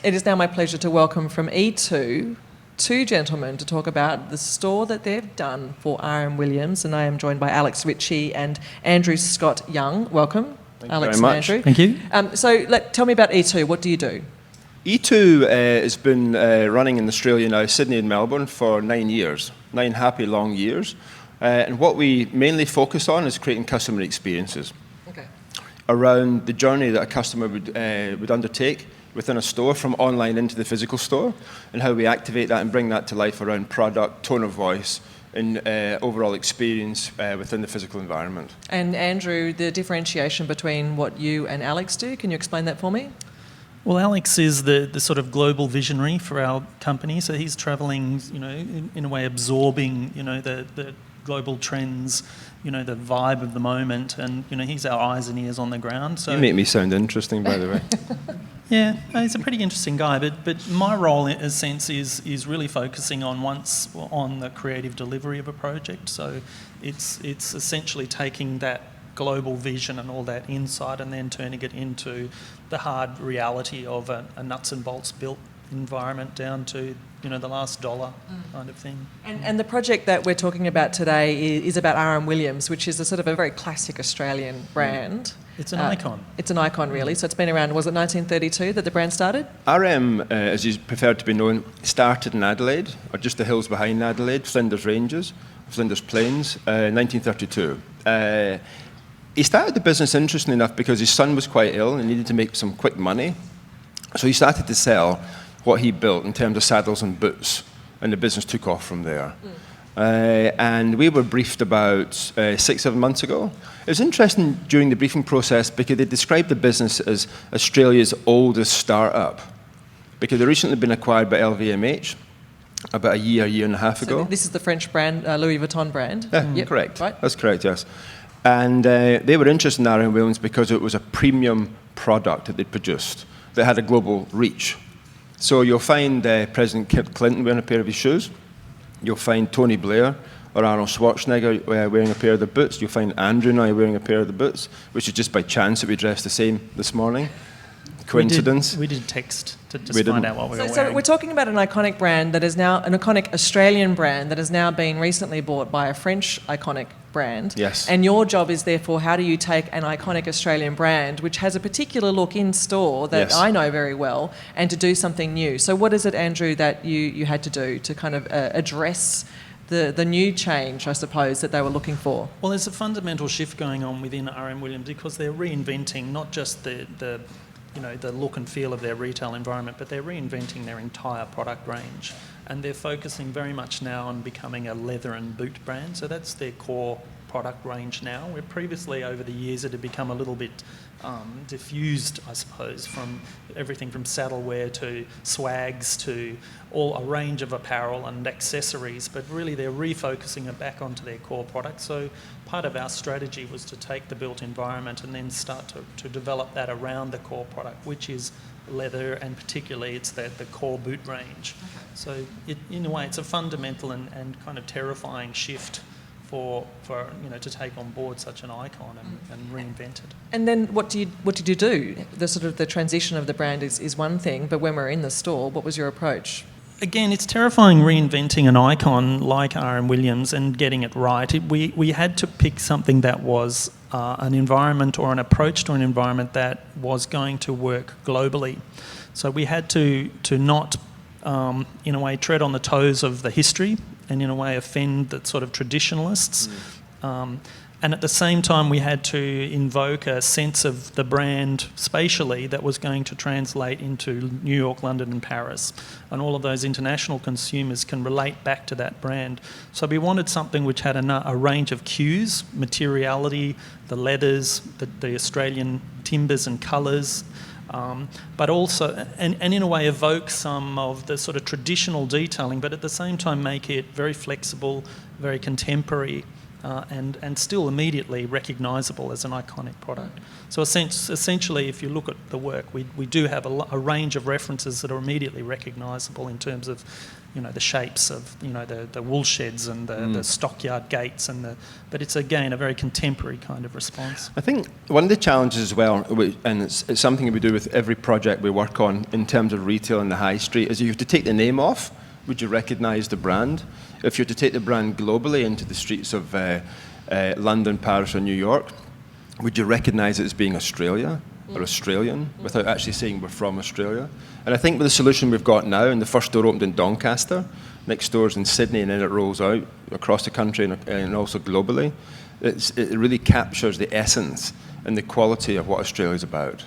It is now my pleasure to welcome from E2 two gentlemen to talk about the store that they've done for R.M.Williams, and I am joined by Alex Ritchie and Andrew Scott Young. Welcome, Alex and Andrew. Thank you. Tell me about E2. What do you do? E2 has been running in Australia now, Sydney and Melbourne, for 9 years, 9 happy long years. And what we mainly focus on is creating customer experiences around the journey that a customer would undertake within a store, from online into the physical store, and how we activate that and bring that to life around product, tone of voice, and overall experience within the physical environment. And Andrew, the differentiation between what you and Alex do, can you explain that for me? Well, Alex is the sort of global visionary for our company, so he's travelling, in a way absorbing, the global trends, the vibe of the moment, and, he's our eyes and ears on the ground. So you make me sound interesting, by the way. Yeah, he's a pretty interesting guy, but my role, in a sense, is really focusing on the creative delivery of a project. So it's essentially taking that global vision and all that insight and then turning it into the hard reality of a nuts and bolts built environment down to the last dollar kind of thing. And the project that we're talking about today is about R.M.Williams, which is a sort of a very classic Australian brand. It's an icon. It's an icon, really. So it's been around, was it 1932 that the brand started? RM, as you prefer to be known, started in Adelaide, or just the hills behind Adelaide, Flinders Ranges, Flinders Plains, 1932. He started the business, interestingly enough, because his son was quite ill and needed to make some quick money. So he started to sell what he built in terms of saddles and boots, and the business took off from there. And we were briefed about 6-7 months ago. It was interesting during the briefing process because they described the business as Australia's oldest start-up, because they'd recently been acquired by LVMH about a year and a half ago. This is the French brand, Louis Vuitton brand? Yeah, yep. Correct. Right? That's correct, yes. And they were interested in R.M.Williams because it was a premium product that they'd produced that had a global reach. So you'll find President Clinton wearing a pair of his shoes. You'll find Tony Blair or Arnold Schwarzenegger wearing a pair of the boots. You'll find Andrew and I wearing a pair of the boots, which is just by chance that we dressed the same this morning. Coincidence? We did text to just find out what we were wearing. So we're talking about an iconic brand that is now, an iconic Australian brand that has now been recently bought by a French iconic brand. Yes. And your job is therefore, how do you take an iconic Australian brand, which has a particular look in store that I know very well, and to do something new? So what is it, Andrew, that you had to do to kind of address the new change, I suppose, that they were looking for? Well, there's a fundamental shift going on within R.M.Williams because they're reinventing not just the look and feel of their retail environment, but they're reinventing their entire product range. And they're focusing very much now on becoming a leather and boot brand. So that's their core product range now, where previously over the years it had become a little bit diffused, I suppose, from everything from saddleware to swags to a range of apparel and accessories, but really they're refocusing it back onto their core product. So part of our strategy was to take the built environment and then start to develop that around the core product, which is leather, and particularly it's the core boot range. So in a way it's a fundamental and kind of terrifying shift for to take on board such an icon and reinvent it. And then what did you do? The transition of the brand is one thing, but when we're in the store, what was your approach? Again, it's terrifying reinventing an icon like R.M.Williams and getting it right. We had to pick something that was an environment or an approach to an environment that was going to work globally. So we had to not, in a way, tread on the toes of the history and in a way offend the sort of traditionalists. And at the same time, we had to invoke a sense of the brand spatially that was going to translate into New York, London and Paris. And all of those international consumers can relate back to that brand. So we wanted something which had a range of cues, materiality, the leathers, the Australian timbers and colours, but also, and in a way evoke some of the sort of traditional detailing, but at the same time make it very flexible, very contemporary, and still immediately recognisable as an iconic product. So essentially, if you look at the work, we do have a range of references that are immediately recognisable in terms of, the shapes of, the wool sheds and the stockyard gates, but it's again a very contemporary kind of response. I think one of the challenges as well, and it's something we do with every project we work on in terms of retail in the high street, is you have to take the name off. Would you recognise the brand? If you're to take the brand globally into the streets of London, Paris or New York, would you recognise it as being Australia or Australian without actually saying we're from Australia? And I think with the solution we've got now, and the first store opened in Doncaster, next door's in Sydney, and then it rolls out across the country and also globally, it really captures the essence and the quality of what Australia's about.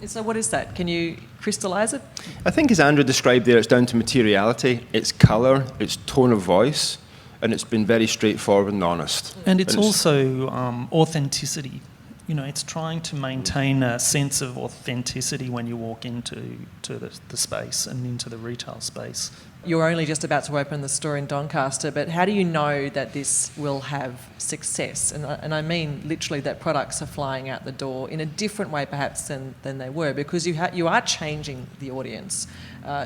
So what is that? Can you crystallise it? I think as Andrew described there, it's down to materiality, it's colour, it's tone of voice, and it's been very straightforward and honest. And it's also authenticity. It's trying to maintain a sense of authenticity when you walk into the space and into the retail space. You're only just about to open the store in Doncaster, but how do you know that this will have success? And I mean literally that products are flying out the door in a different way perhaps than they were, because you are changing the audience.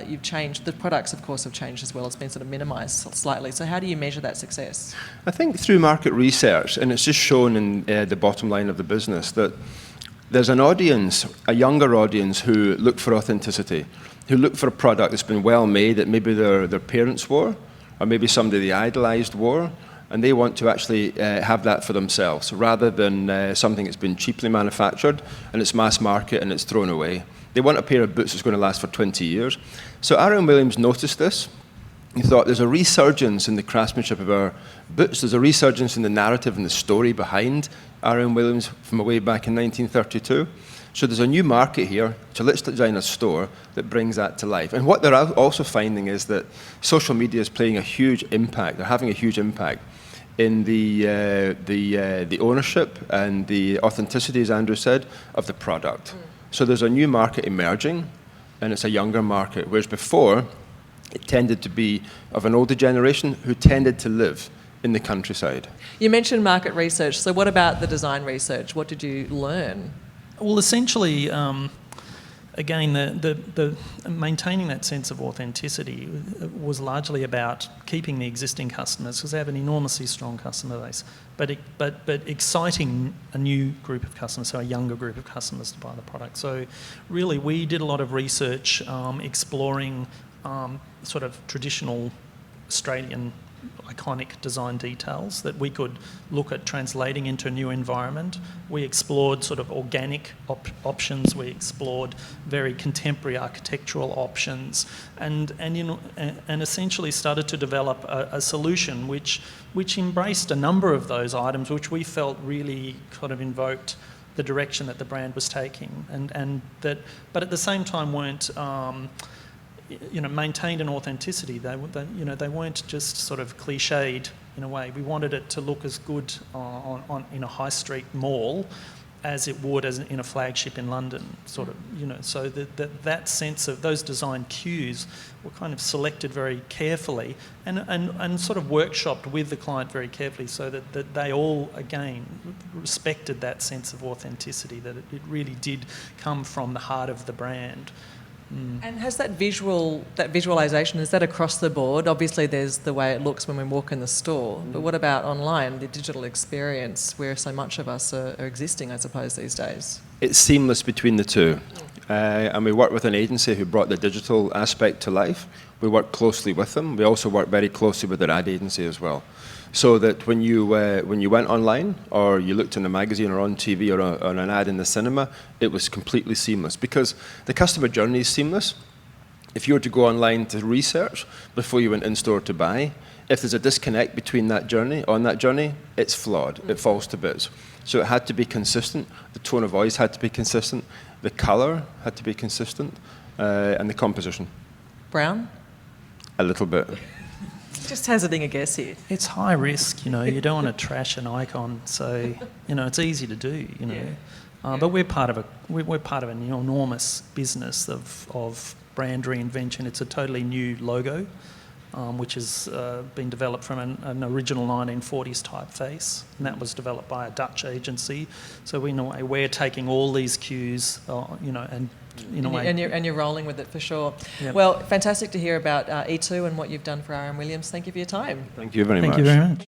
You've changed, the products of course have changed as well, it's been sort of minimised slightly. So how do you measure that success? I think through market research, and it's just shown in the bottom line of the business, that there's an audience, a younger audience, who look for authenticity, who look for a product that's been well made that maybe their parents wore, or maybe somebody they idolised wore, and they want to actually have that for themselves, rather than something that's been cheaply manufactured and it's mass market and it's thrown away. They want a pair of boots that's going to last for 20 years. So R.M.Williams noticed this. He thought there's a resurgence in the craftsmanship of our boots, there's a resurgence in the narrative and the story behind R.M.Williams from way back in 1932. So there's a new market here, so let's design a store that brings that to life. And what they're also finding is that social media is playing a huge impact, they're having a huge impact in the ownership and the authenticity, as Andrew said, of the product. So there's a new market emerging, and it's a younger market, whereas before it tended to be of an older generation who tended to live in the countryside. You mentioned market research, so what about the design research? What did you learn? Well, essentially, again, the maintaining that sense of authenticity was largely about keeping the existing customers, because they have an enormously strong customer base, but exciting a new group of customers, so a younger group of customers to buy the product. So really, we did a lot of research exploring sort of traditional Australian iconic design details that we could look at translating into a new environment. We explored sort of organic options, we explored very contemporary architectural options, and essentially started to develop a solution which embraced a number of those items, which we felt really kind of invoked the direction that the brand was taking, but at the same time weren't maintained an authenticity. They weren't just sort of cliched in a way. We wanted it to look as good in a high street mall as it would in a flagship in London, sort of, so that sense of those design cues were kind of selected very carefully and sort of workshopped with the client very carefully, so that they all, again, respected that sense of authenticity, that it really did come from the heart of the brand. And has that visualisation, is that across the board? Obviously there's the way it looks when we walk in the store, but what about online, the digital experience where so much of us are existing, I suppose, these days? It's seamless between the two. And we work with an agency who brought the digital aspect to life. We work closely with them. We also work very closely with their ad agency as well. So that when you went online, or you looked in a magazine or on TV or on an ad in the cinema, it was completely seamless, because the customer journey is seamless. If you were to go online to research before you went in store to buy, if there's a disconnect between that journey, it's flawed, it falls to bits. So it had to be consistent, the tone of voice had to be consistent, the colour had to be consistent, and the composition. Brown? A little bit. Just hazarding a guess here. It's high risk, you don't want to trash an icon, so it's easy to do, but we're part of an enormous business of brand reinvention. It's a totally new logo, which has been developed from an original 1940s typeface, and that was developed by a Dutch agency. So in a way, we're taking all these cues, and in a way... And you're rolling with it for sure. Yep. Well, fantastic to hear about E2 and what you've done for R.M.Williams. Thank you for your time. Thank you very much. Thank you very much.